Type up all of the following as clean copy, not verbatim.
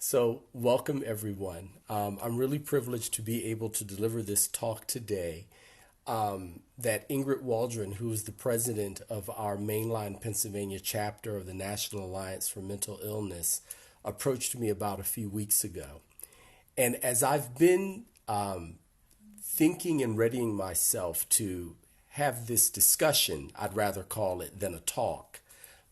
So, welcome everyone. I'm really privileged to be able to deliver this talk today. That Ingrid Waldron, who is the president of our mainline Pennsylvania chapter of the National Alliance for Mental Illness, approached me about a few weeks ago. And as I've been thinking and readying myself to have this discussion, I'd rather call it than a talk,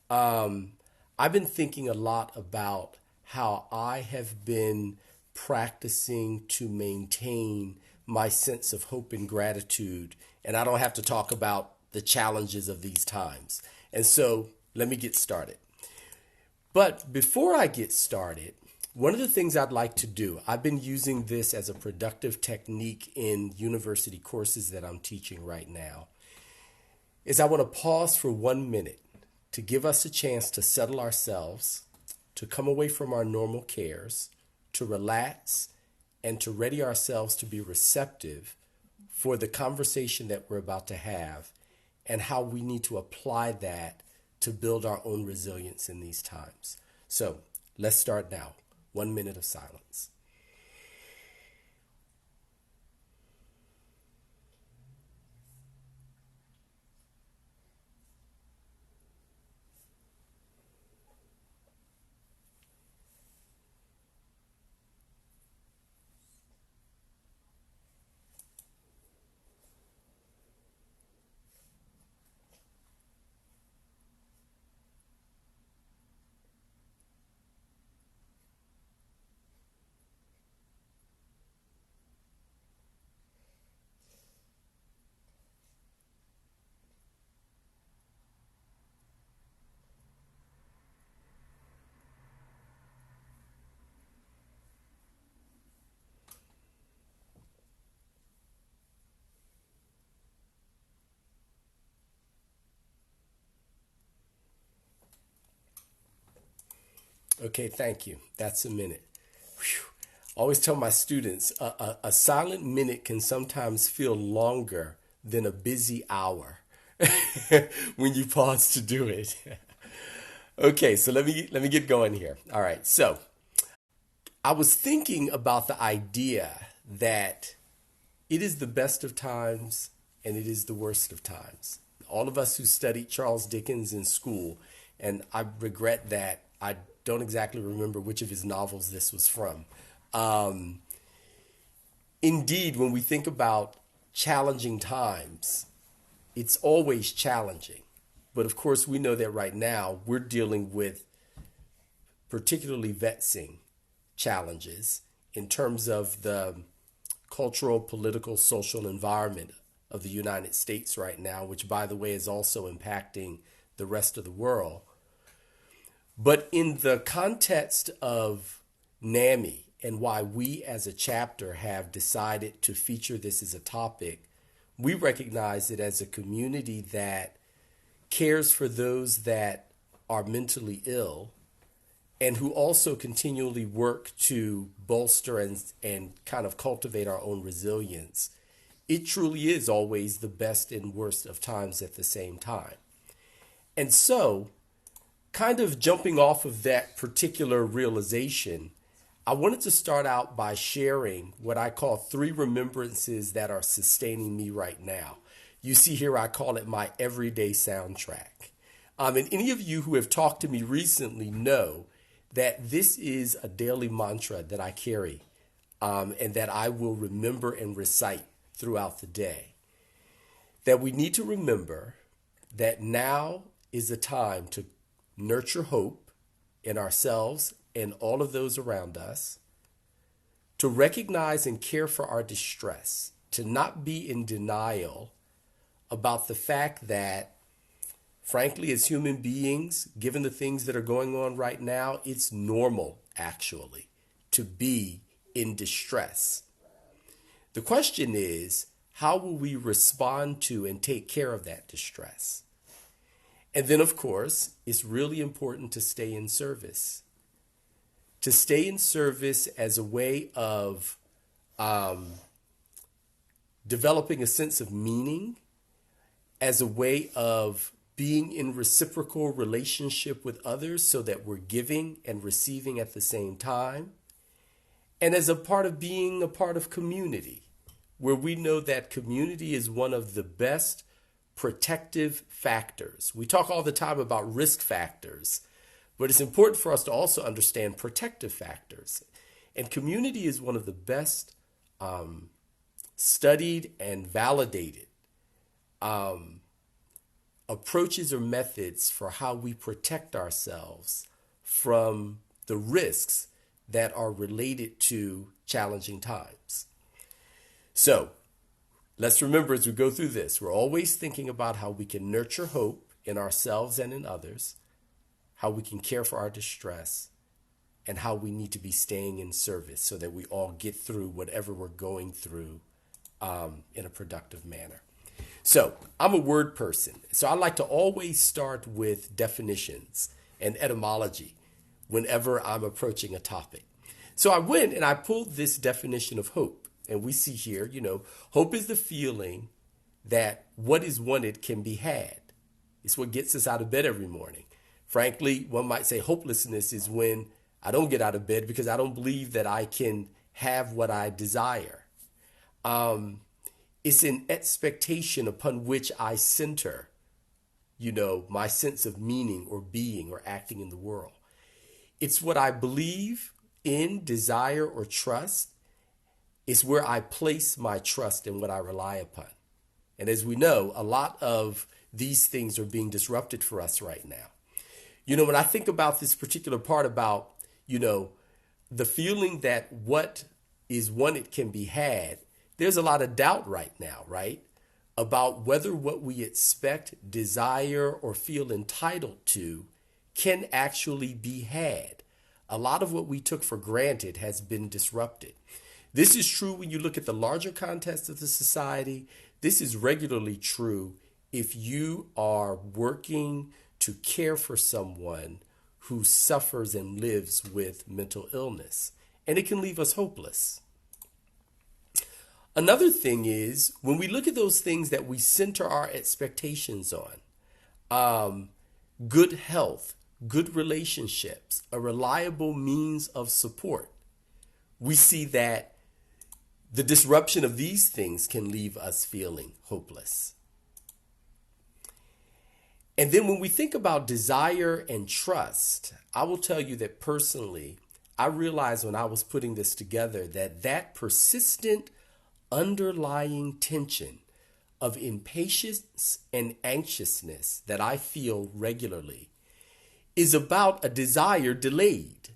I've been thinking a lot about how I have been practicing to maintain my sense of hope and gratitude. And I don't have to talk about the challenges of these times. And so let me get started. But before I get started, one of the things I'd like to do, I've been using this as a productive technique in university courses that I'm teaching right now, is I want to pause for 1 minute to give us a chance to settle ourselves, to come away from our normal cares, to relax, and to ready ourselves to be receptive for the conversation that we're about to have and how we need to apply that to build our own resilience in these times. So let's start now. 1 minute of silence. Okay, thank you. That's a minute. Whew. I always tell my students a silent minute can sometimes feel longer than a busy hour when you pause to do it. Okay, so let me get going here. All right. So, I was thinking about the idea that it is the best of times and it is the worst of times. All of us who studied Charles Dickens in school, and I regret that I don't exactly remember which of his novels this was from. Um, Indeed, when we think about challenging times, it's always challenging. But of course, we know that right now we're dealing with particularly vexing challenges in terms of the cultural, political, social environment of the United States right now, which, by the way, is also impacting the rest of the world. But in the context of NAMI and why we as a chapter have decided to feature this as a topic, we recognize it as a community that cares for those that are mentally ill and who also continually work to bolster and kind of cultivate our own resilience. It truly is always the best and worst of times at the same time. And so, kind of jumping off of that particular realization, I wanted to start out by sharing what I call 3 remembrances that are sustaining me right now. You see here, I call it my everyday soundtrack. And any of you who have talked to me recently know that this is a daily mantra that I carry and that I will remember and recite throughout the day. That we need to remember that now is the time to nurture hope in ourselves and all of those around us, to recognize and care for our distress, to not be in denial about the fact that, frankly, as human beings, given the things that are going on right now, it's normal, actually, to be in distress. The question is, how will we respond to and take care of that distress? And then, of course, it's really important to stay in service. To stay in service as a way of developing a sense of meaning, as a way of being in reciprocal relationship with others so that we're giving and receiving at the same time, and as a part of being a part of community, where we know that community is one of the best protective factors. We talk all the time about risk factors, but it's important for us to also understand protective factors. And community is one of the best studied and validated approaches or methods for how we protect ourselves from the risks that are related to challenging times. So let's remember as we go through this, we're always thinking about how we can nurture hope in ourselves and in others, how we can care for our distress, and how we need to be staying in service so that we all get through whatever we're going through in a productive manner. So I'm a word person, so I like to always start with definitions and etymology whenever I'm approaching a topic. So I went and I pulled this definition of hope. And we see here, hope is the feeling that what is wanted can be had. It's what gets us out of bed every morning. Frankly, one might say hopelessness is when I don't get out of bed because I don't believe that I can have what I desire. It's an expectation upon which I center, my sense of meaning or being or acting in the world. It's what I believe in, desire, or trust. It's where I place my trust and what I rely upon. And as we know, a lot of these things are being disrupted for us right now. When I think about this particular part about, the feeling that what is wanted can be had, there's a lot of doubt right now, right? About whether what we expect, desire, or feel entitled to can actually be had. A lot of what we took for granted has been disrupted. This is true when you look at the larger context of the society. This is regularly true if you are working to care for someone who suffers and lives with mental illness. And it can leave us hopeless. Another thing is when we look at those things that we center our expectations on, good health, good relationships, a reliable means of support, we see that the disruption of these things can leave us feeling hopeless. And then when we think about desire and trust, I will tell you that personally, I realized when I was putting this together that persistent underlying tension of impatience and anxiousness that I feel regularly is about a desire delayed,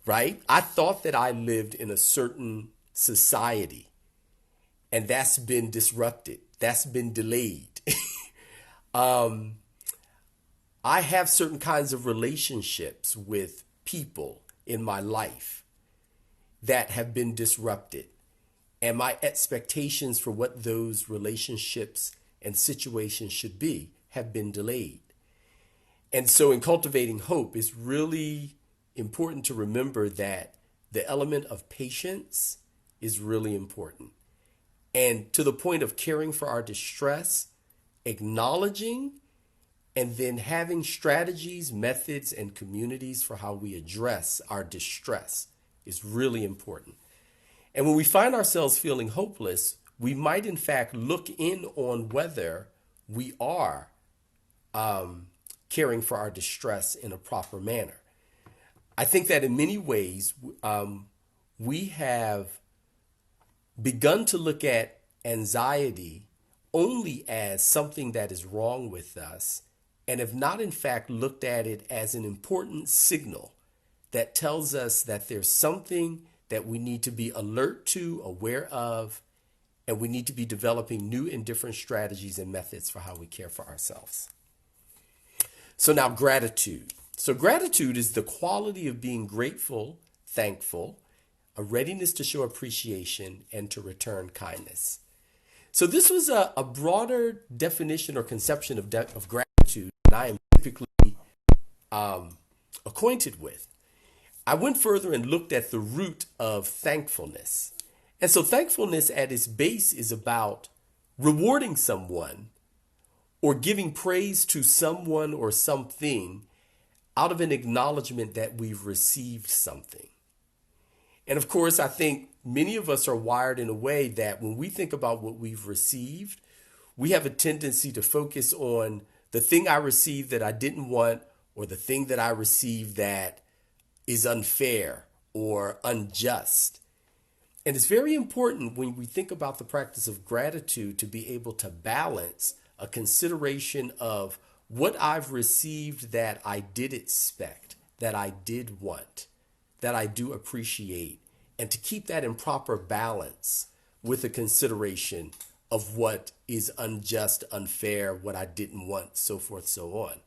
right? I thought that I lived in a certain society, and that's been disrupted. That's been delayed. I have certain kinds of relationships with people in my life that have been disrupted. And my expectations for what those relationships and situations should be have been delayed. And so in cultivating hope, it's really important to remember that the element of patience is really important. And to the point of caring for our distress, acknowledging and then having strategies, methods, and communities for how we address our distress is really important. And when we find ourselves feeling hopeless, we might in fact look in on whether we are caring for our distress in a proper manner. I think that in many ways, we have begun to look at anxiety only as something that is wrong with us and have not in fact looked at it as an important signal that tells us that there's something that we need to be alert to, aware of, and we need to be developing new and different strategies and methods for how we care for ourselves. So now gratitude. So gratitude is the quality of being grateful, thankful, a readiness to show appreciation, and to return kindness. So this was a broader definition or conception of gratitude that I am typically acquainted with. I went further and looked at the root of thankfulness. And so thankfulness at its base is about rewarding someone or giving praise to someone or something out of an acknowledgement that we've received something. And of course, I think many of us are wired in a way that when we think about what we've received, we have a tendency to focus on the thing I received that I didn't want, or the thing that I received that is unfair or unjust. And it's very important when we think about the practice of gratitude to be able to balance a consideration of what I've received that I did expect, that I did want, that I do appreciate, and to keep that in proper balance with a consideration of what is unjust, unfair, what I didn't want, so forth, so on.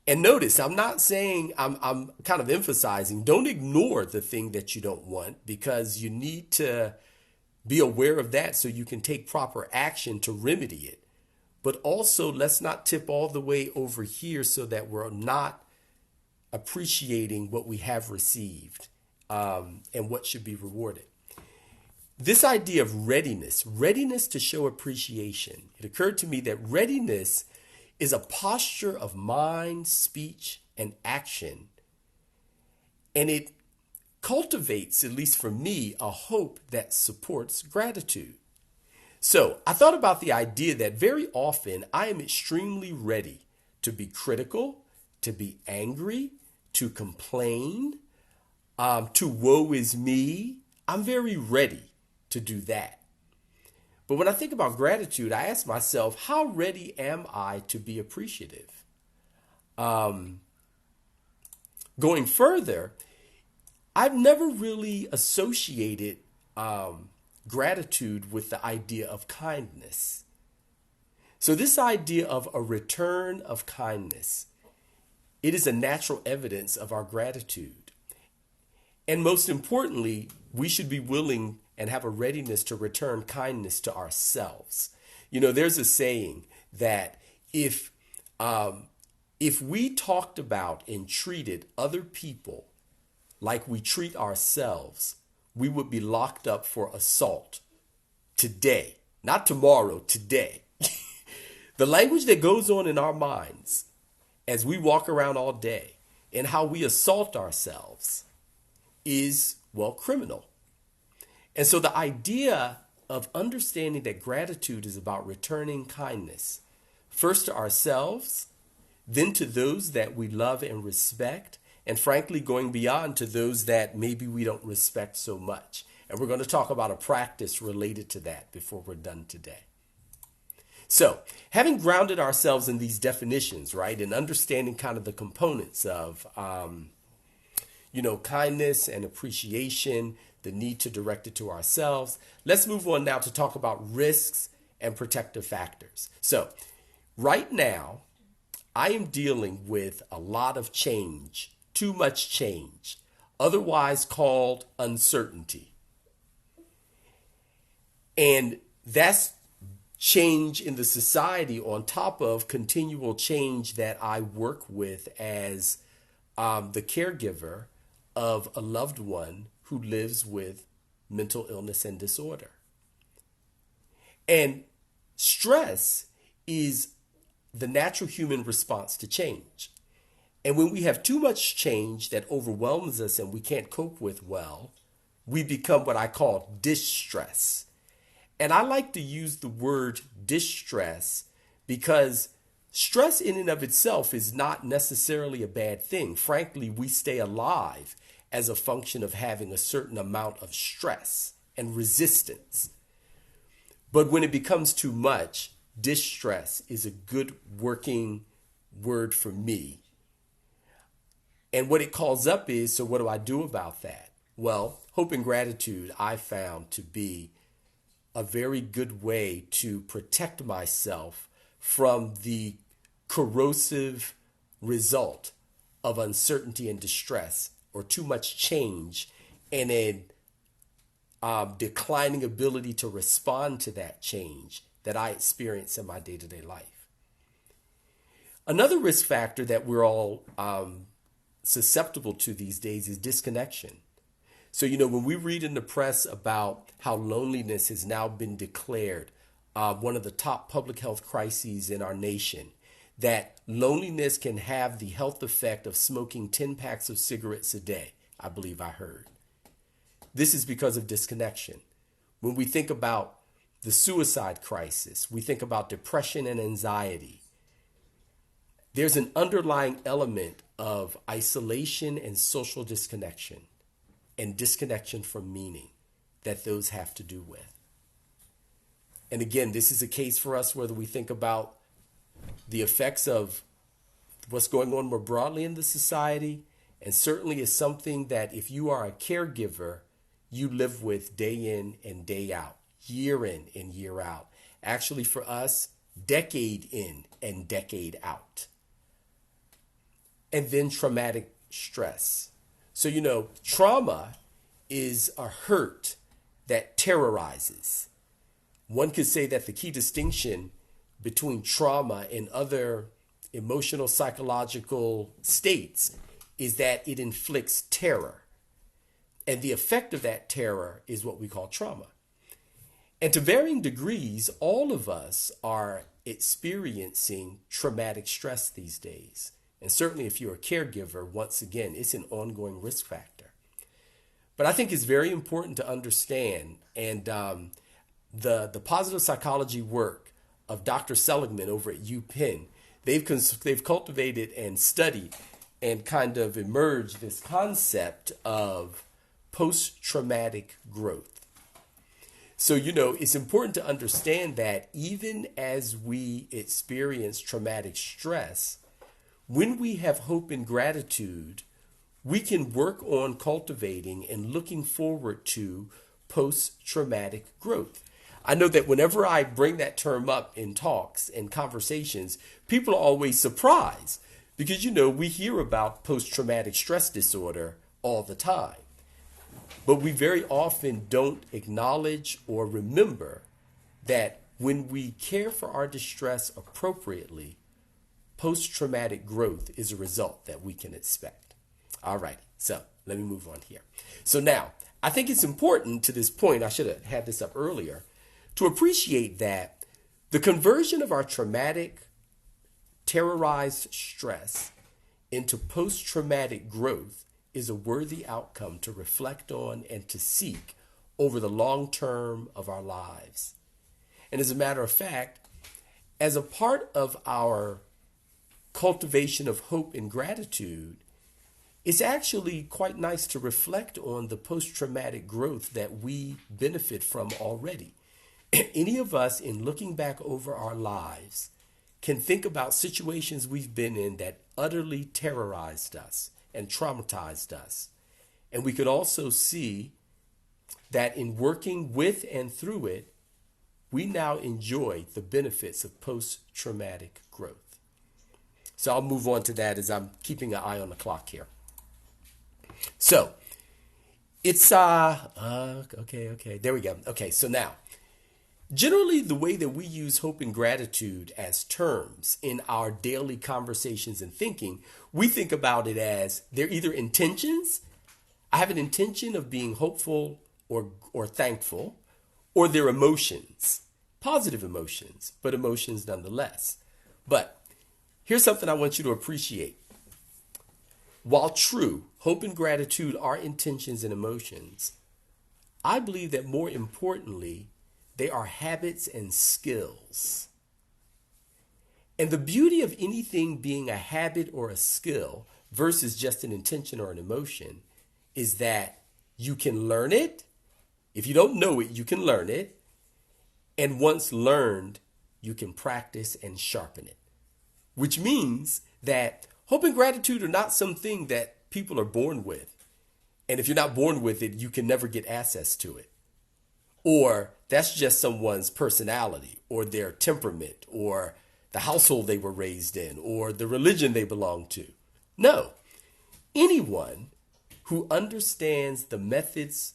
And notice, I'm not saying, I'm kind of emphasizing, don't ignore the thing that you don't want, because you need to be aware of that so you can take proper action to remedy it. But also, let's not tip all the way over here so that we're not appreciating what we have received, and what should be rewarded. This idea of readiness to show appreciation, it occurred to me that readiness is a posture of mind, speech, and action. And it cultivates, at least for me, a hope that supports gratitude. So I thought about the idea that very often I am extremely ready to be critical, to be angry, to complain, to woe is me. I'm very ready to do that. But when I think about gratitude, I ask myself, how ready am I to be appreciative? Going further, I've never really associated gratitude with the idea of kindness. So this idea of a return of kindness, it is a natural evidence of our gratitude. And most importantly, we should be willing and have a readiness to return kindness to ourselves. You know, there's a saying that if we talked about and treated other people like we treat ourselves, we would be locked up for assault today, not tomorrow, today. The language that goes on in our minds as we walk around all day and how we assault ourselves is, well, criminal. And so the idea of understanding that gratitude is about returning kindness, first to ourselves, then to those that we love and respect, and frankly, going beyond to those that maybe we don't respect so much. And we're going to talk about a practice related to that before we're done today. So, having grounded ourselves in these definitions, right, and understanding kind of the components of, kindness and appreciation, the need to direct it to ourselves, let's move on now to talk about risks and protective factors. So, right now, I am dealing with a lot of change, too much change, otherwise called uncertainty. And that's change in the society on top of continual change that I work with as the caregiver of a loved one who lives with mental illness and disorder. And stress is the natural human response to change. And when we have too much change that overwhelms us and we can't cope with well, we become what I call distress. And I like to use the word distress because stress in and of itself is not necessarily a bad thing. Frankly, we stay alive as a function of having a certain amount of stress and resistance. But when it becomes too much, distress is a good working word for me. And what it calls up is, so what do I do about that? Well, hope and gratitude I found to be a very good way to protect myself from the corrosive result of uncertainty and distress, or too much change, and a declining ability to respond to that change that I experience in my day-to-day life. Another risk factor that we're all susceptible to these days is disconnection. So, when we read in the press about how loneliness has now been declared one of the top public health crises in our nation, that loneliness can have the health effect of smoking 10 packs of cigarettes a day, I believe I heard. this is because of disconnection. When we think about the suicide crisis, we think about depression and anxiety. There's an underlying element of isolation and social disconnection and disconnection from meaning that those have to do with. And again, this is a case for us whether we think about the effects of what's going on more broadly in the society, and certainly is something that if you are a caregiver, you live with day in and day out, year in and year out. Actually, for us, decade in and decade out. And then traumatic stress. So, trauma is a hurt that terrorizes. One could say that the key distinction between trauma and other emotional psychological states is that it inflicts terror. And the effect of that terror is what we call trauma. And to varying degrees, all of us are experiencing traumatic stress these days. And certainly if you're a caregiver, once again, it's an ongoing risk factor. But I think it's very important to understand, and the positive psychology work of Dr. Seligman over at UPenn, they've cultivated and studied and kind of emerged this concept of post-traumatic growth. So, it's important to understand that even as we experience traumatic stress, when we have hope and gratitude, we can work on cultivating and looking forward to post-traumatic growth. I know that whenever I bring that term up in talks and conversations, people are always surprised because, we hear about post-traumatic stress disorder all the time. But we very often don't acknowledge or remember that when we care for our distress appropriately, post-traumatic growth is a result that we can expect. All right, so let me move on here. So now, I think it's important to this point, I should have had this up earlier, to appreciate that the conversion of our traumatic, terrorized stress into post-traumatic growth is a worthy outcome to reflect on and to seek over the long term of our lives. And as a matter of fact, as a part of our cultivation of hope and gratitude, it's actually quite nice to reflect on the post-traumatic growth that we benefit from already. Any of us, in looking back over our lives, can think about situations we've been in that utterly terrorized us and traumatized us. And we could also see that in working with and through it, we now enjoy the benefits of post-traumatic growth. So I'll move on to that as I'm keeping an eye on the clock here. So it's, okay, there we go. Okay, so now, generally the way that we use hope and gratitude as terms in our daily conversations and thinking, we think about it as they're either intentions, I have an intention of being hopeful or thankful, or they're emotions, positive emotions, but emotions nonetheless. But here's something I want you to appreciate. While true, hope and gratitude are intentions and emotions, I believe that more importantly, they are habits and skills. And the beauty of anything being a habit or a skill versus just an intention or an emotion is that you can learn it. If you don't know it, you can learn it. And once learned, you can practice and sharpen it. Which means that hope and gratitude are not something that people are born with. And if you're not born with it, you can never get access to it. Or that's just someone's personality or their temperament or the household they were raised in or the religion they belong to. No, anyone who understands the methods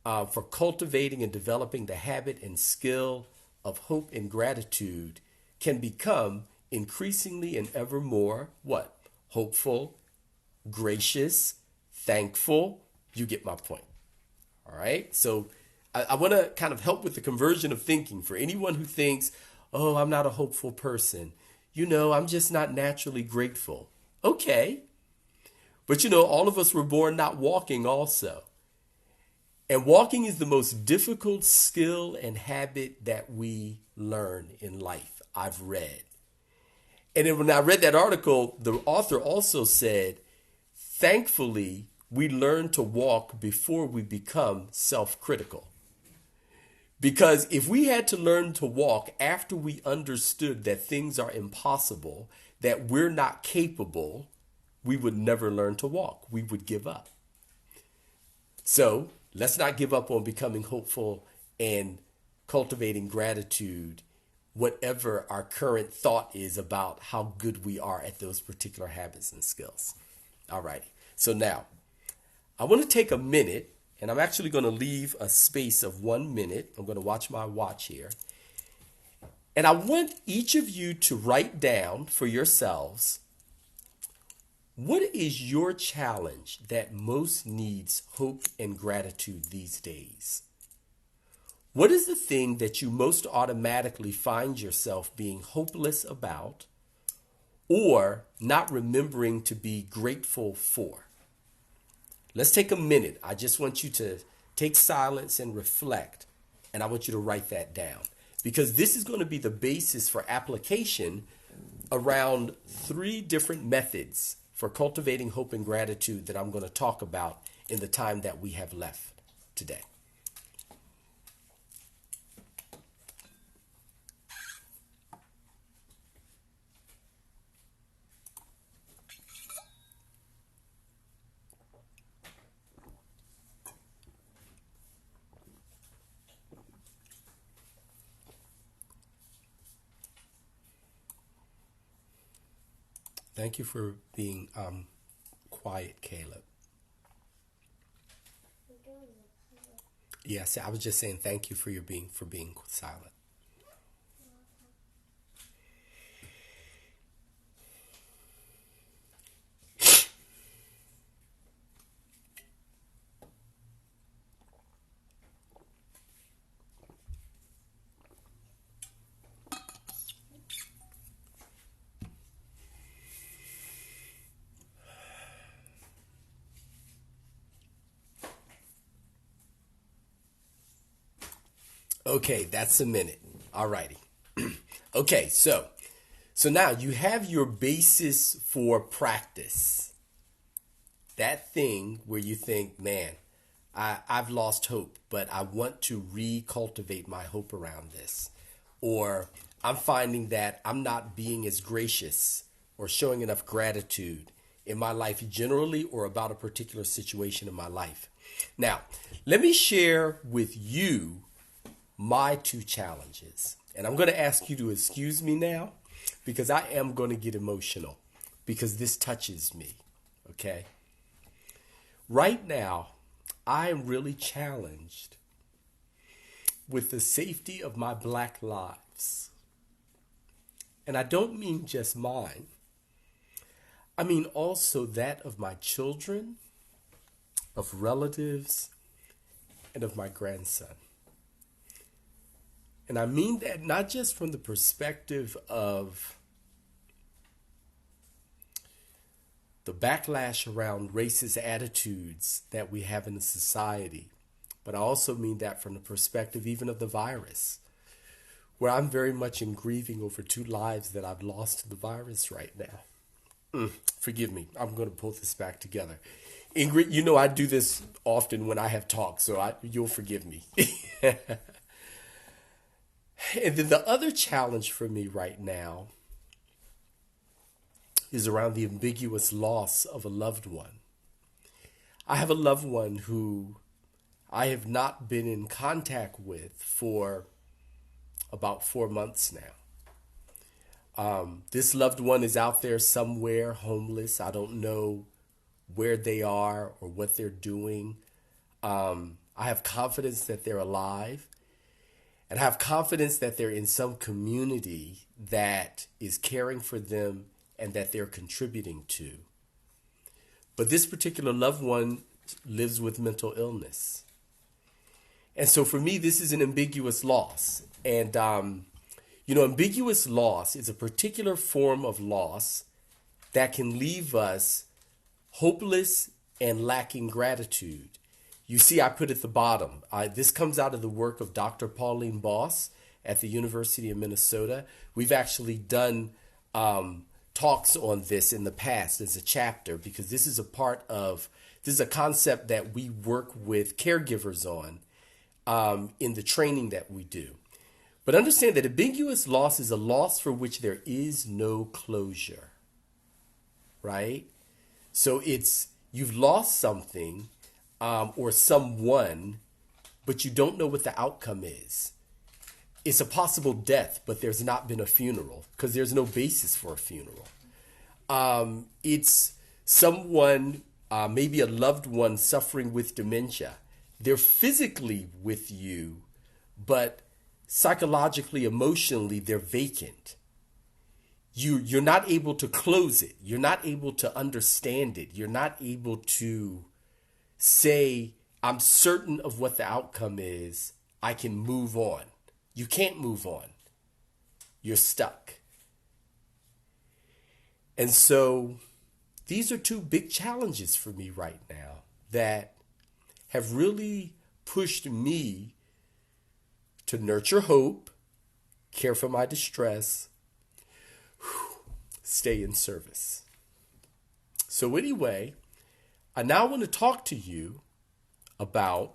for cultivating and developing the habit and skill of hope and gratitude can become increasingly and ever more what? Hopeful, gracious, thankful. You get my point. All right. So I want to kind of help with the conversion of thinking for anyone who thinks, oh, I'm not a hopeful person. I'm just not naturally grateful. Okay. But all of us were born not walking also. And walking is the most difficult skill and habit that we learn in life, I've read. And then when I read that article, the author also said, thankfully, we learn to walk before we become self critical. Because if we had to learn to walk after we understood that things are impossible, that we're not capable, we would never learn to walk. We would give up. So let's not give up on becoming hopeful and cultivating gratitude, whatever our current thought is about how good we are at those particular habits and skills. All righty. So now I want to take a minute, and I'm actually going to leave a space of 1 minute. I'm going to watch my watch here. And I want each of you to write down for yourselves, what is your challenge that most needs hope and gratitude these days? What is the thing that you most automatically find yourself being hopeless about or not remembering to be grateful for? Let's take a minute. I just want you to take silence and reflect, and I want you to write that down because this is going to be the basis for application around 3 different methods for cultivating hope and gratitude that I'm going to talk about in the time that we have left today. Thank you for being quiet, Caleb. Yes, I was just saying thank you for being silent. Okay, that's a minute. All righty. Okay, so now you have your basis for practice. That thing where you think, man, I've lost hope, but I want to recultivate my hope around this. Or I'm finding that I'm not being as gracious or showing enough gratitude in my life generally or about a particular situation in my life. Now, let me share with you my 2 challenges. And I'm going to ask you to excuse me now because I am going to get emotional because this touches me. Okay? Right now, I am really challenged with the safety of my Black lives. And I don't mean just mine. I mean also that of my children, of relatives, and of my grandson. And I mean that not just from the perspective of the backlash around racist attitudes that we have in the society, but I also mean that from the perspective even of the virus, where I'm very much in grieving over 2 lives that I've lost to the virus right now. Forgive me. I'm going to pull this back together. Ingrid, you know I do this often when I have talks, so you'll forgive me. And then the other challenge for me right now is around the ambiguous loss of a loved one. I have a loved one who I have not been in contact with for about 4 months now. This loved one is out there somewhere, homeless. I don't know where they are or what they're doing. I have confidence that they're alive. And have confidence that they're in some community that is caring for them and that they're contributing to. But this particular loved one lives with mental illness. And so for me, this is an ambiguous loss. And, ambiguous loss is a particular form of loss that can leave us hopeless and lacking gratitude You see, I put at the bottom, this comes out of the work of Dr. Pauline Boss at the University of Minnesota. We've actually done talks on this in the past as a chapter, because this is a concept that we work with caregivers on in the training that we do. But understand that ambiguous loss is a loss for which there is no closure, right? So you've lost something or someone, but you don't know what the outcome is. It's a possible death, but there's not been a funeral because there's no basis for a funeral. It's someone, maybe a loved one suffering with dementia. They're physically with you, but psychologically, emotionally, they're vacant. You're not able to close it. You're not able to understand it. You're not able to say, I'm certain of what the outcome is. I can move on. You can't move on. You're stuck. And so these are two big challenges for me right now that have really pushed me to nurture hope, care for my distress, stay in service. So anyway, I now want to talk to you about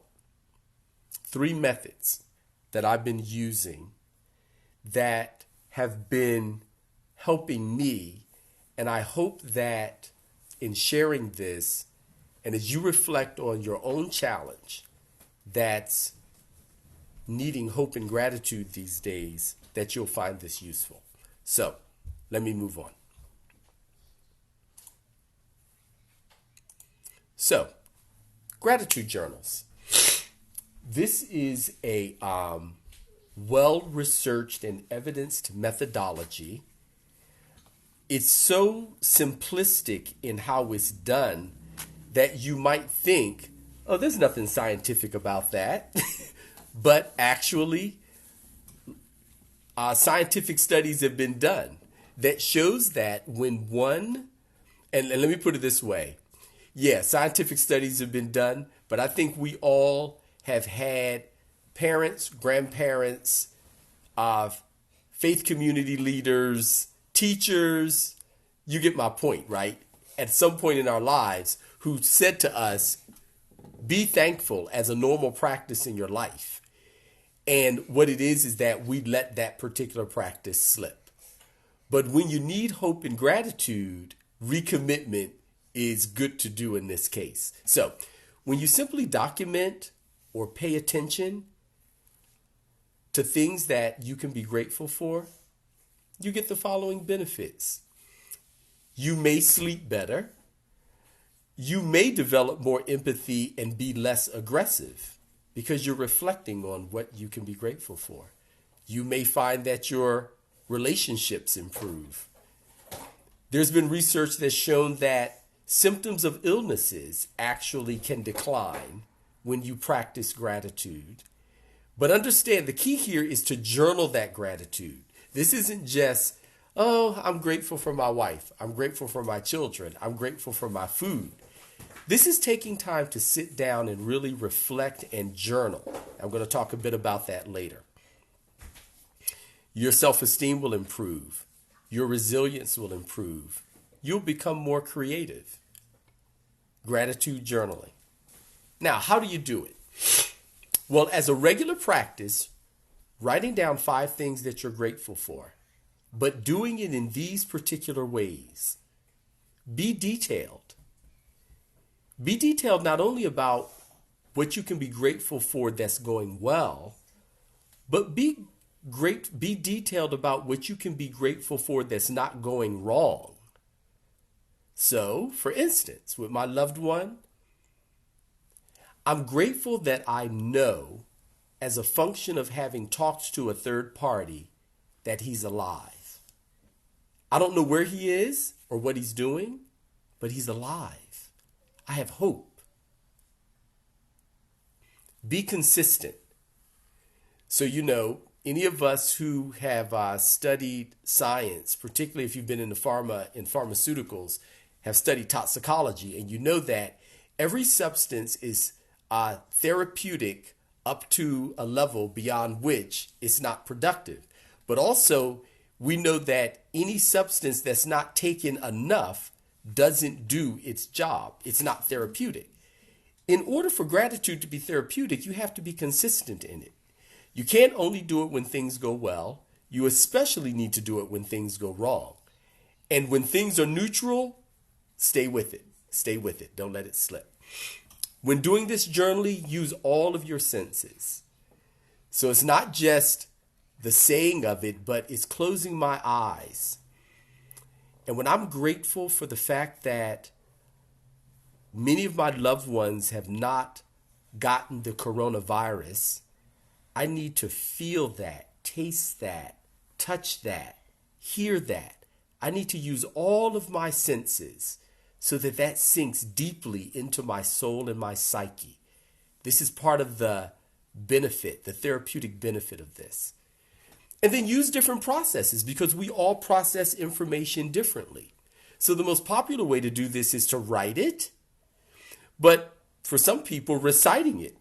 3 methods that I've been using that have been helping me. And I hope that in sharing this, and as you reflect on your own challenge that's needing hope and gratitude these days, that you'll find this useful. So let me move on. So, gratitude journals. This is a well-researched and evidenced methodology. It's so simplistic in how it's done that you might think, oh, there's nothing scientific about that. But actually, scientific studies have been done that shows that when one, and let me put it this way. Yeah, scientific studies have been done, but I think we all have had parents, grandparents, faith community leaders, teachers, you get my point, right? At some point in our lives, who said to us, be thankful as a normal practice in your life. And what it is that we let that particular practice slip. But when you need hope and gratitude, recommitment is good to do in this case. So when you simply document or pay attention to things that you can be grateful for, you get the following benefits. You may sleep better. You may develop more empathy and be less aggressive because you're reflecting on what you can be grateful for. You may find that your relationships improve. There's been research that's shown that symptoms of illnesses actually can decline when you practice gratitude. But understand the key here is to journal that gratitude. This isn't just, oh, I'm grateful for my wife. I'm grateful for my children. I'm grateful for my food. This is taking time to sit down and really reflect and journal. I'm going to talk a bit about that later. Your self-esteem will improve. Your resilience will improve. You'll become more creative. Gratitude journaling. Now, how do you do it? Well, as a regular practice, writing down 5 things that you're grateful for, but doing it in these particular ways. Be detailed. Be detailed not only about what you can be grateful for that's going well, but be detailed about what you can be grateful for that's not going wrong. So, for instance, with my loved one, I'm grateful that I know, as a function of having talked to a third party, that he's alive. I don't know where he is or what he's doing, but he's alive. I have hope. Be consistent. So, any of us who have studied science, particularly if you've been in pharmaceuticals, have studied toxicology, and you know that every substance is therapeutic up to a level beyond which it's not productive. But also, we know that any substance that's not taken enough doesn't do its job. It's not therapeutic. In order for gratitude to be therapeutic, you have to be consistent in it. You can't only do it when things go well. You especially need to do it when things go wrong. And when things are neutral, stay with it. Stay with it. Don't let it slip. When doing this journaling, use all of your senses. So it's not just the saying of it, but it's closing my eyes. And when I'm grateful for the fact that many of my loved ones have not gotten the coronavirus, I need to feel that, taste that, touch that, hear that. I need to use all of my senses so that that sinks deeply into my soul and my psyche. This is part of the benefit, the therapeutic benefit of this. And then use different processes because we all process information differently. So the most popular way to do this is to write it, but for some people, reciting it,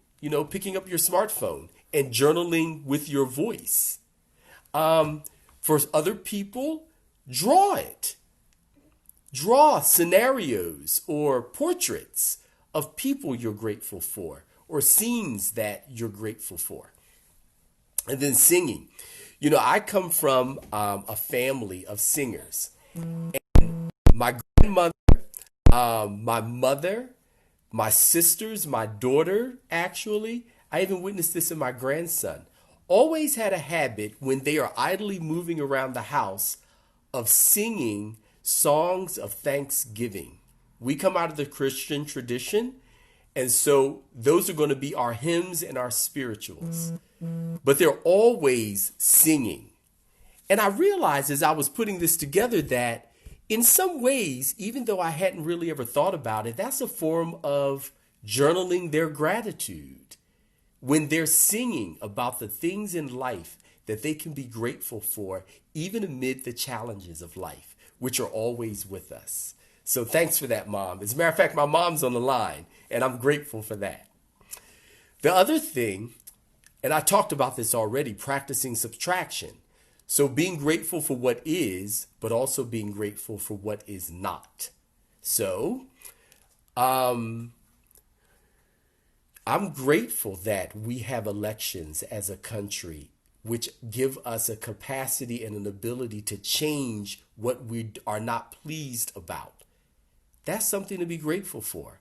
picking up your smartphone and journaling with your voice. For other people, draw it. Draw scenarios or portraits of people you're grateful for or scenes that you're grateful for. And then singing. I come from a family of singers. And my grandmother, my mother, my sisters, my daughter, actually, I even witnessed this in my grandson, always had a habit when they are idly moving around the house of singing songs of thanksgiving. We come out of the Christian tradition, and so those are going to be our hymns and our spirituals. But they're always singing. And I realized as I was putting this together that in some ways, even though I hadn't really ever thought about it, that's a form of journaling their gratitude. When they're singing about the things in life that they can be grateful for, even amid the challenges of life, which are always with us. So thanks for that, Mom. As a matter of fact, my mom's on the line, and I'm grateful for that. The other thing, and I talked about this already, practicing subtraction. So being grateful for what is, but also being grateful for what is not. So, I'm grateful that we have elections as a country which give us a capacity and an ability to change what we are not pleased about. That's something to be grateful for.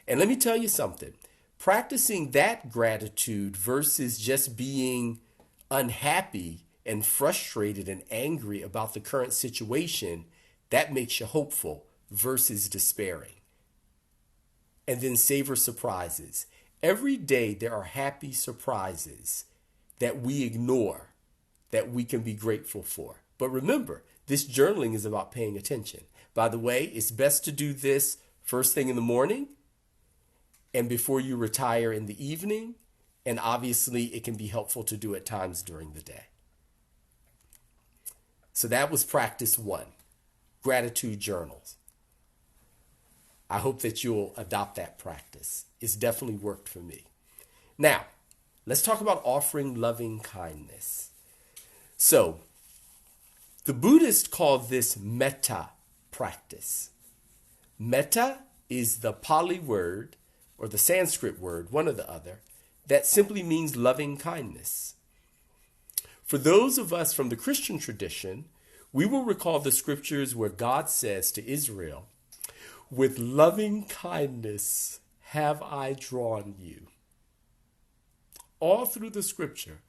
And let me tell you something. Practicing that gratitude versus just being unhappy and frustrated and angry about the current situation, that makes you hopeful versus despairing. And then savor surprises. Every day there are happy surprises that we ignore, that we can be grateful for. But remember, this journaling is about paying attention. By the way, it's best to do this first thing in the morning and before you retire in the evening. And obviously, it can be helpful to do at times during the day. So that was practice 1, gratitude journals. I hope that you'll adopt that practice. It's definitely worked for me. Now, let's talk about offering loving kindness. So, the Buddhists call this Metta practice. Metta is the Pali word or the Sanskrit word, one or the other, that simply means loving kindness. For those of us from the Christian tradition, we will recall the scriptures where God says to Israel, "With loving kindness have I drawn you." All through the scripture,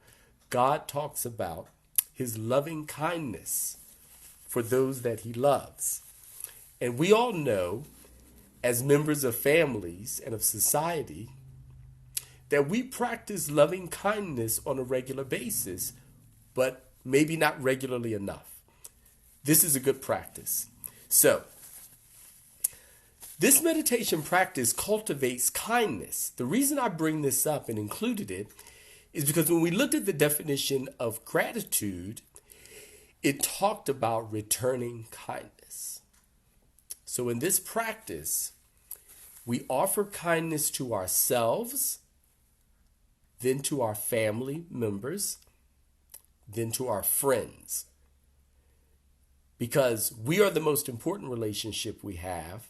God talks about his loving kindness for those that he loves. And we all know, as members of families and of society, that we practice loving kindness on a regular basis, but maybe not regularly enough. This is a good practice. So, this meditation practice cultivates kindness. The reason I bring this up and included it is because when we looked at the definition of gratitude, it talked about returning kindness. So in this practice, we offer kindness to ourselves then to our family members, then to our friends. Because we are the most important relationship we have,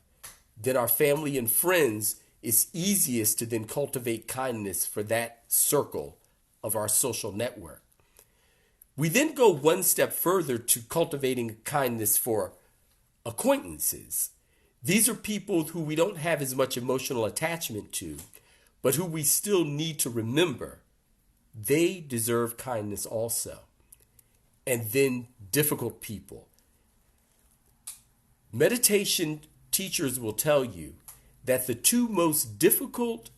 then our family and friends, it's easiest to then cultivate kindness for that circle of our social network. We then go one step further to cultivating kindness for acquaintances. These are people who we don't have as much emotional attachment to, but who we still need to remember they deserve kindness also. And then difficult people. Meditation teachers will tell you that the two most difficult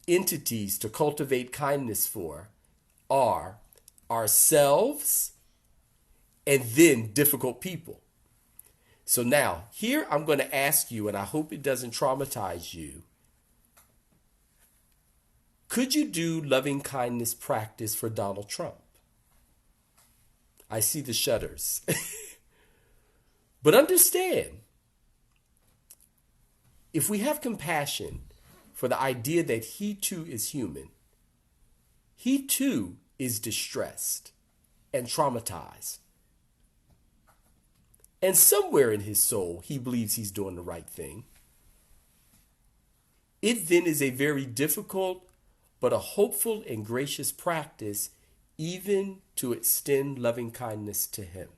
entities to cultivate kindness for are ourselves and then difficult people. So now, here I'm going to ask you, and I hope it doesn't traumatize you, could you do loving kindness practice for Donald Trump? I see the shudders. But understand, if we have compassion for the idea that he too is human, he too is distressed and traumatized. And somewhere in his soul, he believes he's doing the right thing. It then is a very difficult, but a hopeful and gracious practice, even to extend loving kindness to him.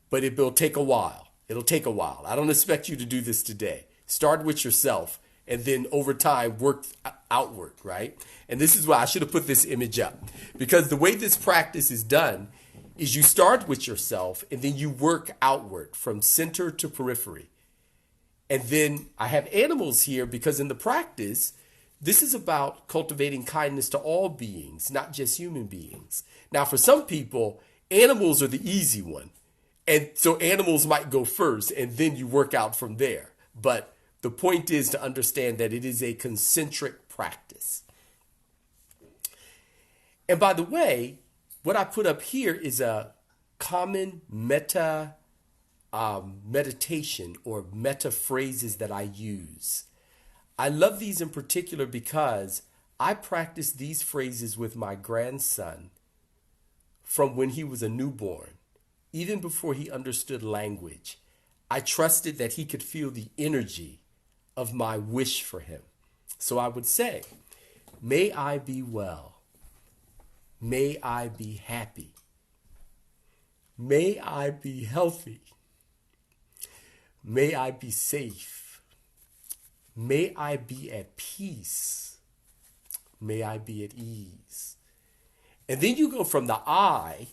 But it will take a while. It'll take a while. I don't expect you to do this today. Start with yourself and then over time work outward, right? And this is why I should have put this image up. Because the way this practice is done is you start with yourself and then you work outward from center to periphery. And then I have animals here because in the practice, this is about cultivating kindness to all beings, not just human beings. Now, for some people, animals are the easy one. And so animals might go first and then you work out from there. But the point is to understand that it is a concentric practice. And by the way, what I put up here is a common metta meditation or metta phrases that I use. I love these in particular because I practiced these phrases with my grandson from when he was a newborn. Even before he understood language, I trusted that he could feel the energy of my wish for him. So I would say, may I be well. May I be happy. May I be healthy. May I be safe. May I be at peace. May I be at ease. And then you go from the I.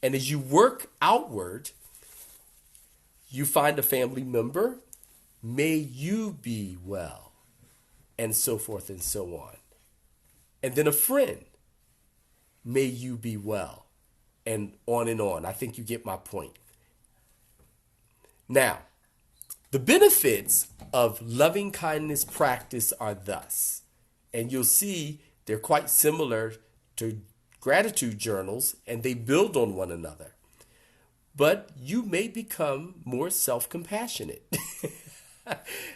And as you work outward, you find a family member, may you be well, and so forth and so on. And then a friend, may you be well, and on and on. I think you get my point. Now, the benefits of loving kindness practice are thus, and you'll see they're quite similar to gratitude journals, and they build on one another. But you may become more self-compassionate.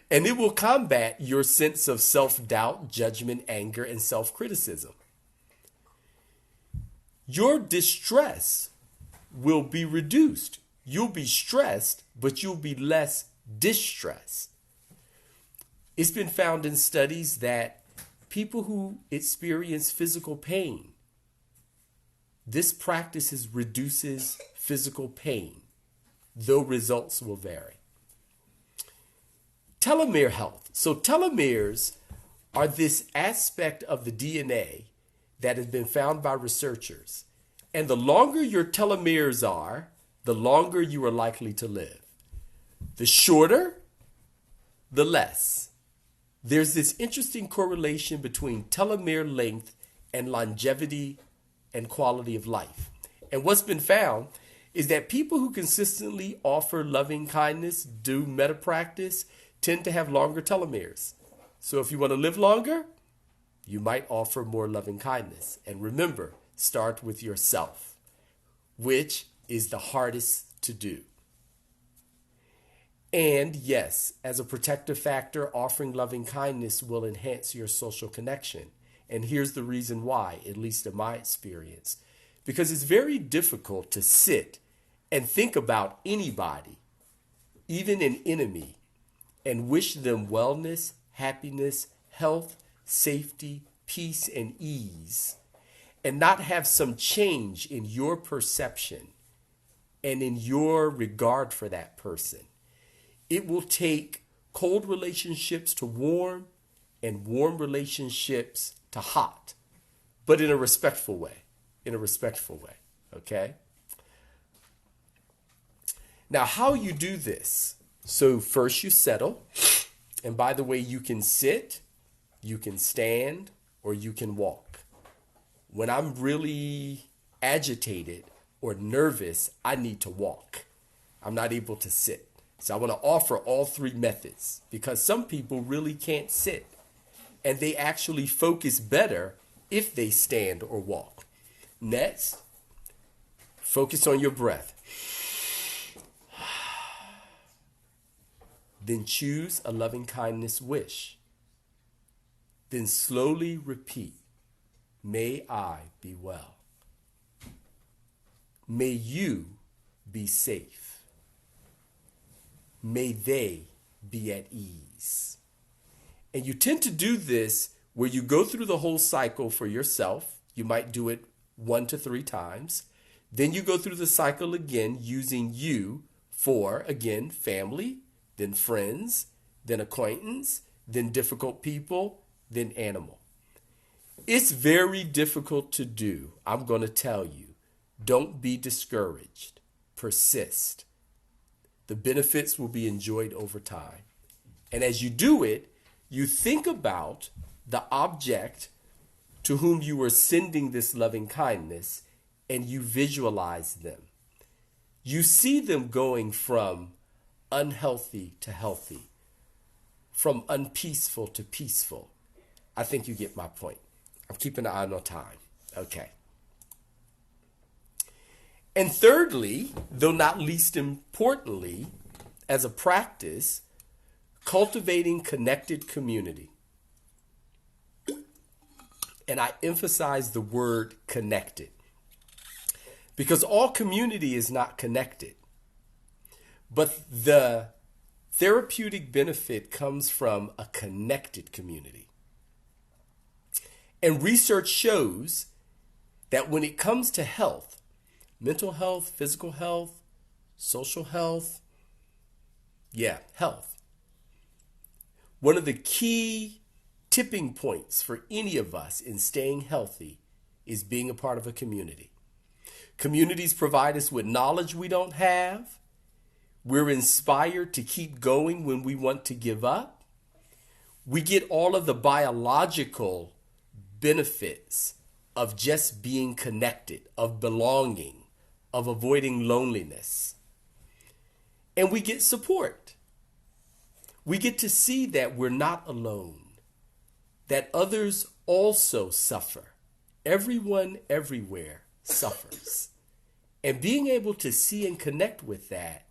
And it will combat your sense of self-doubt, judgment, anger, and self-criticism. Your distress will be reduced. You'll be stressed, but you'll be less distressed. It's been found in studies that people who experience physical pain, this practice reduces physical pain, though results will vary. Telomere health. So telomeres are this aspect of the DNA that has been found by researchers. And the longer your telomeres are, the longer you are likely to live. The shorter, the less. There's this interesting correlation between telomere length and longevity and quality of life. And what's been found is that people who consistently offer loving kindness, do metta practice, tend to have longer telomeres. So if you want to live longer, you might offer more loving kindness. And remember, start with yourself, which is the hardest to do. And yes, as a protective factor, offering loving kindness will enhance your social connection. And here's the reason why, at least in my experience. Because it's very difficult to sit and think about anybody, even an enemy, and wish them wellness, happiness, health, safety, peace, and ease, and not have some change in your perception and in your regard for that person. It will take cold relationships to warm and warm relationships to hot, but in a respectful way, okay? Now, how you do this? So first you settle, and by the way, you can sit, you can stand, or you can walk. When I'm really agitated or nervous, I need to walk. I'm not able to sit. So I want to offer all three methods because some people really can't sit and they actually focus better if they stand or walk. Next, focus on your breath. Then choose a loving kindness wish. Then slowly repeat, may I be well. May you be safe. May they be at ease. And you tend to do this where you go through the whole cycle for yourself. You might do it 1 to 3 times. Then you go through the cycle again using you for, again, family, then friends, then acquaintance, then difficult people, then animal. It's very difficult to do. I'm going to tell you. Don't be discouraged. Persist. The benefits will be enjoyed over time. And as you do it, you think about the object to whom you are sending this loving kindness and you visualize them. You see them going from unhealthy to healthy, from unpeaceful to peaceful. I think you get my point. I'm keeping an eye on time. Okay. And thirdly, though not least importantly, as a practice, cultivating connected community. And I emphasize the word connected because all community is not connected. But the therapeutic benefit comes from a connected community. And research shows that when it comes to health, mental health, physical health, social health, health. One of the key tipping points for any of us in staying healthy is being a part of a community. Communities provide us with knowledge we don't have. We're inspired to keep going when we want to give up. We get all of the biological benefits of just being connected, of belonging, of avoiding loneliness. And we get support. We get to see that we're not alone, that others also suffer. Everyone, everywhere suffers. And being able to see and connect with that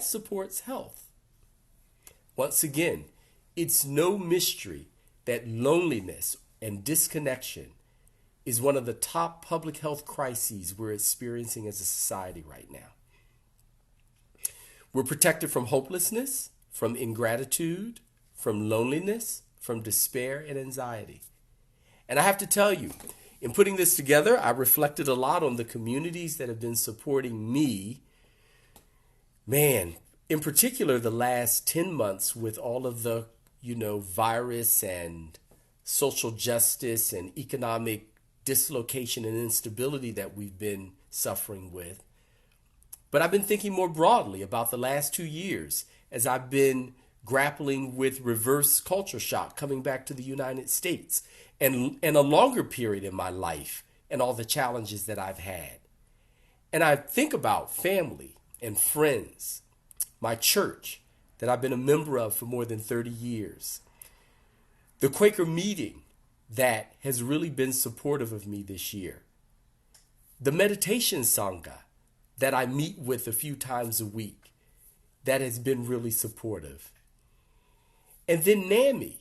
supports health. Once again, it's no mystery that loneliness and disconnection is one of the top public health crises we're experiencing as a society right now. We're protected from hopelessness, from ingratitude, from loneliness, from despair and anxiety. And I have to tell you, in putting this together, I reflected a lot on the communities that have been supporting me. Man, in particular, the last 10 months with all of the, virus and social justice and economic dislocation and instability that we've been suffering with. But I've been thinking more broadly about the last 2 years as I've been grappling with reverse culture shock coming back to the United States and a longer period in my life and all the challenges that I've had. And I think about family and friends, my church that I've been a member of for more than 30 years, the Quaker meeting that has really been supportive of me this year, the meditation sangha that I meet with a few times a week that has been really supportive. And then NAMI,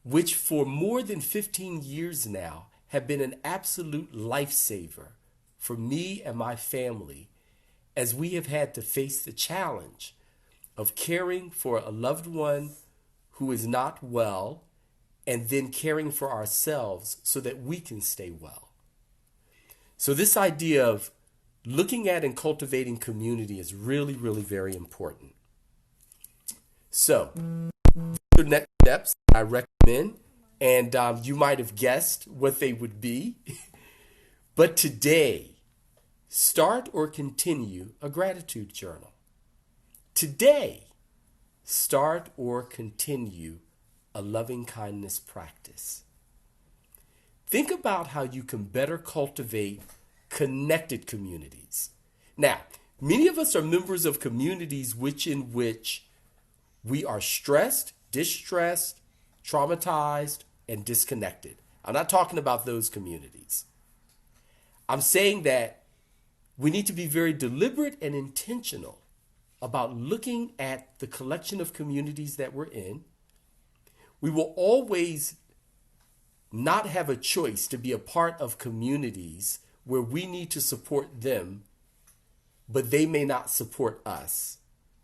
which for more than 15 years now have been an absolute lifesaver for me and my family as we have had to face the challenge of caring for a loved one who is not well and then caring for ourselves so that we can stay well. So this idea of looking at and cultivating community is really, really very important. So, the next steps I recommend, and you might have guessed what they would be. But today, start or continue a gratitude journal. Today, start or continue a loving kindness practice. Think about how you can better cultivate connected communities. Now, many of us are members of communities in which we are stressed, distressed, traumatized, and disconnected. I'm not talking about those communities. I'm saying that we need to be very deliberate and intentional about looking at the collection of communities that we're in. We will always not have a choice to be a part of communities where we need to support them, but they may not support us,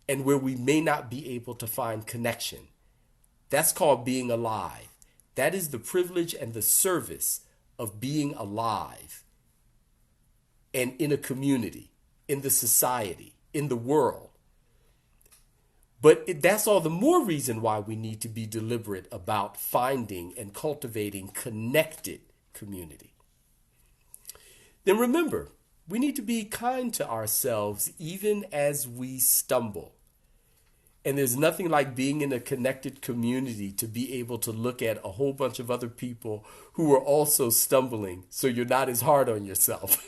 and where we may not be able to find connection. That's called being alive. That is the privilege and the service of being alive and in a community, in the society, in the world. But that's all the more reason why we need to be deliberate about finding and cultivating connected community. Then remember, we need to be kind to ourselves even as we stumble. And there's nothing like being in a connected community to be able to look at a whole bunch of other people who are also stumbling, so you're not as hard on yourself.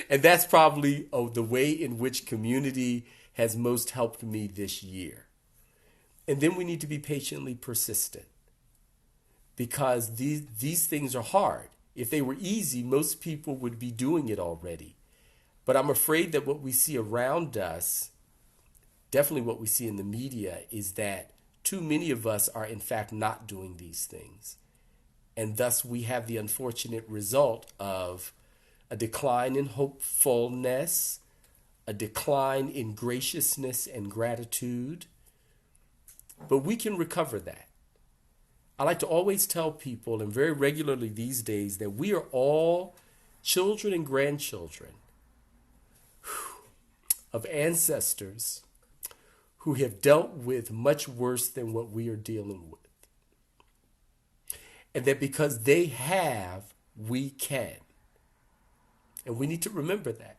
And that's probably the way in which community has most helped me this year. And then we need to be patiently persistent, because these things are hard. If they were easy, most people would be doing it already. But I'm afraid that what we see around us, definitely what we see in the media, is that too many of us are in fact not doing these things. And thus we have the unfortunate result of a decline in hopefulness, a decline in graciousness and gratitude. But we can recover that. I like to always tell people, and very regularly these days, that we are all children and grandchildren of ancestors who have dealt with much worse than what we are dealing with. And that because they have, we can. And we need to remember that.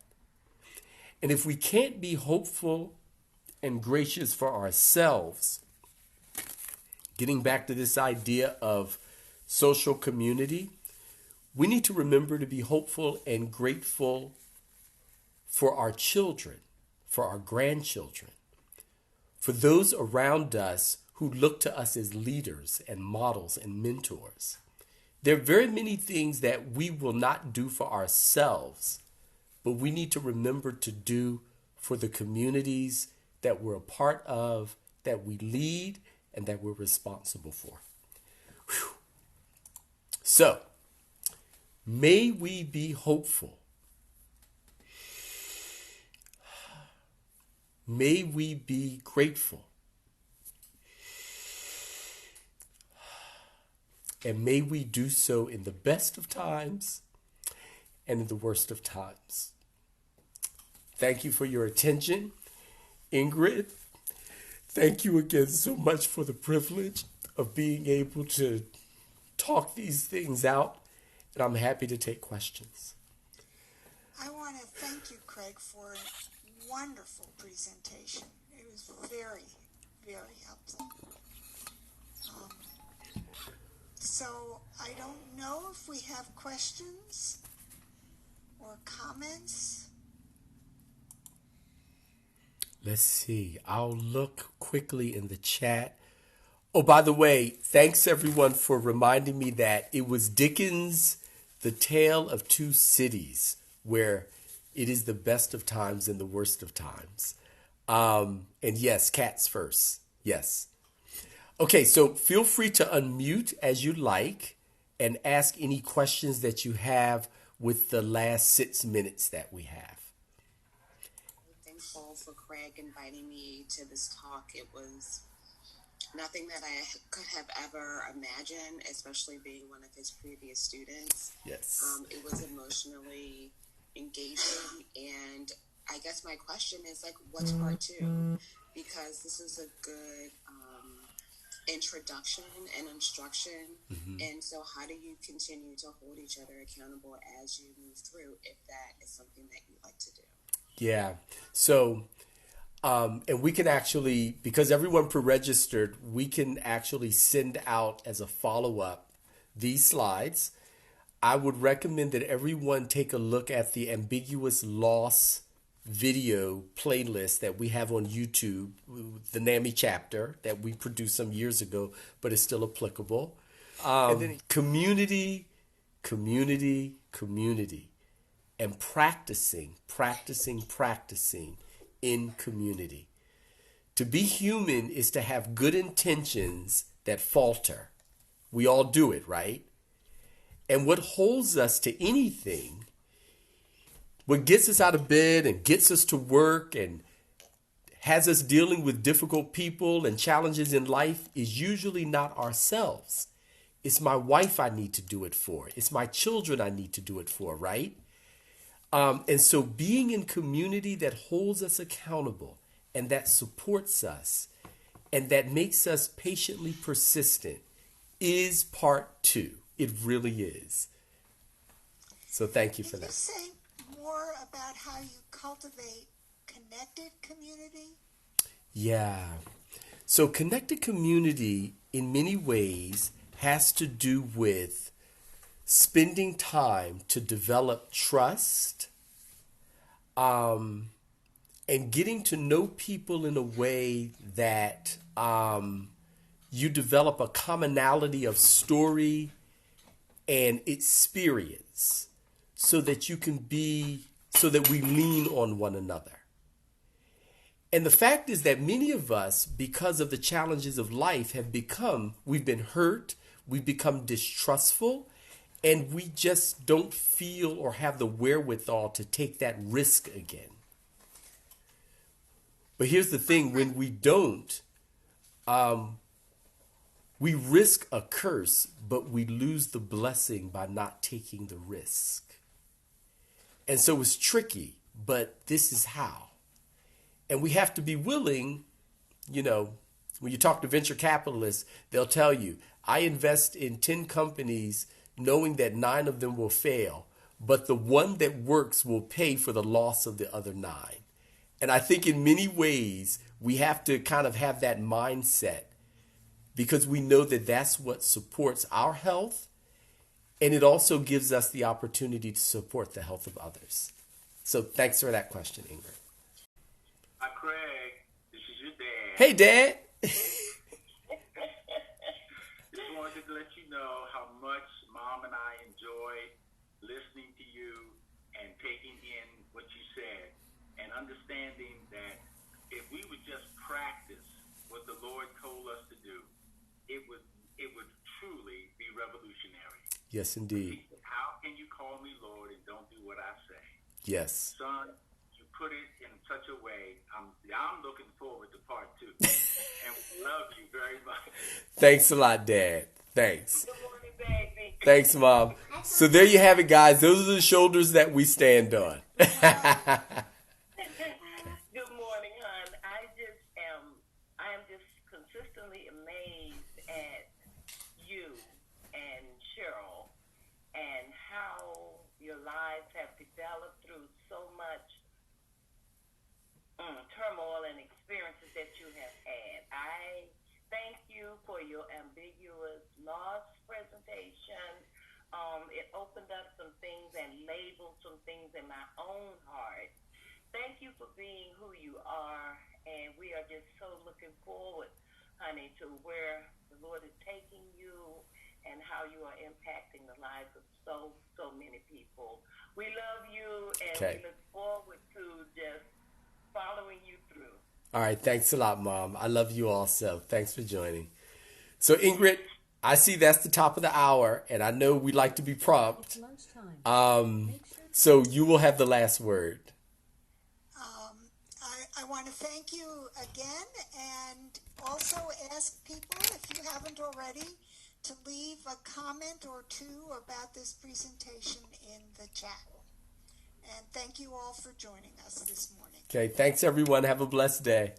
And if we can't be hopeful and gracious for ourselves, getting back to this idea of social community, we need to remember to be hopeful and grateful for our children, for our grandchildren, for those around us who look to us as leaders and models and mentors. There are very many things that we will not do for ourselves, but we need to remember to do for the communities that we're a part of, that we lead, and that we're responsible for. Whew. So, may we be hopeful. May we be grateful. And may we do so in the best of times and in the worst of times. Thank you for your attention, Ingrid. Thank you again so much for the privilege of being able to talk these things out, and I'm happy to take questions. I want to thank you, Craig, for a wonderful presentation. It was very, very helpful. So I don't know if we have questions or comments. Let's see. I'll look quickly in the chat. Oh, by the way, thanks everyone for reminding me that it was Dickens' The Tale of Two Cities, where it is the best of times and the worst of times. And yes, cats first. Yes. Okay, so feel free to unmute as you like and ask any questions that you have with the last 6 minutes that we have. I'm thankful for Craig inviting me to this talk. It was nothing that I could have ever imagined, especially being one of his previous students. Yes. It was emotionally engaging, and I guess my question is like, what's part two? Because this is a good introduction and instruction. And so, how do you continue to hold each other accountable as you move through, if that is something that you like to do? Yeah. So, and we can actually, because everyone pre-registered, we can actually send out as a follow-up these slides. I would recommend that everyone take a look at the ambiguous loss video playlist that we have on YouTube, the NAMI chapter that we produced some years ago, but is still applicable. And then community, community, community, and practicing in community. To be human is to have good intentions that falter. We all do it, right? And what holds us to anything, what gets us out of bed and gets us to work and has us dealing with difficult people and challenges in life is usually not ourselves. It's my wife I need to do it for. It's my children I need to do it for, right? And so being in community that holds us accountable and that supports us and that makes us patiently persistent is part two. It really is. So thank you for Can you that. say more about how you cultivate connected community? Yeah. So connected community in many ways has to do with spending time to develop trust, and getting to know people in a way that you develop a commonality of story and experience so that so that we lean on one another. And the fact is that many of us, because of the challenges of life, we've been hurt, we've become distrustful, and we just don't feel or have the wherewithal to take that risk again. But here's the thing, when we don't, we risk a curse, but we lose the blessing by not taking the risk. And so it's tricky, but this is how. And we have to be willing, you know, when you talk to venture capitalists, they'll tell you, I invest in 10 companies knowing that 9 of them will fail, but the one that works will pay for the loss of the other 9. And I think in many ways, we have to kind of have that mindset because we know that that's what supports our health. And it also gives us the opportunity to support the health of others. So thanks for that question, Ingrid. Hi, Craig. This is your dad. Hey, Dad. Just wanted to let you know how much Mom and I enjoy listening to you and taking in what you said and understanding that if we would just practice what the Lord told us to do, it would truly be revolutionary. Yes, indeed. How can you call me Lord and don't do what I say? Yes. Son, you put it in such a way. I'm looking forward to part two. And we love you very much. Thanks a lot, Dad. Thanks. Good morning, baby. Thanks, Mom. So there you have it, guys. Those are the shoulders that we stand on. Good morning, hon. I am just consistently amazed at you and Cheryl and how your lives have developed through so much turmoil and experiences that you have had. I thank you for your ambiguous loss presentation. It opened up some things and labeled some things in my own heart. Thank you for being who you are, and we are just so looking forward, honey, to where the Lord is taking you and how you are impacting the lives of so many people. We love you, and Okay. we look forward to just following you through. All right. Thanks a lot, Mom. I love you also. Thanks for joining. So Ingrid, I see that's the top of the hour, and I know we like to be prompt. So you will have the last word. I want to thank you again and also ask people, if you haven't already, to leave a comment or two about this presentation in the chat. And thank you all for joining us this morning. Okay, thanks everyone. Have a blessed day.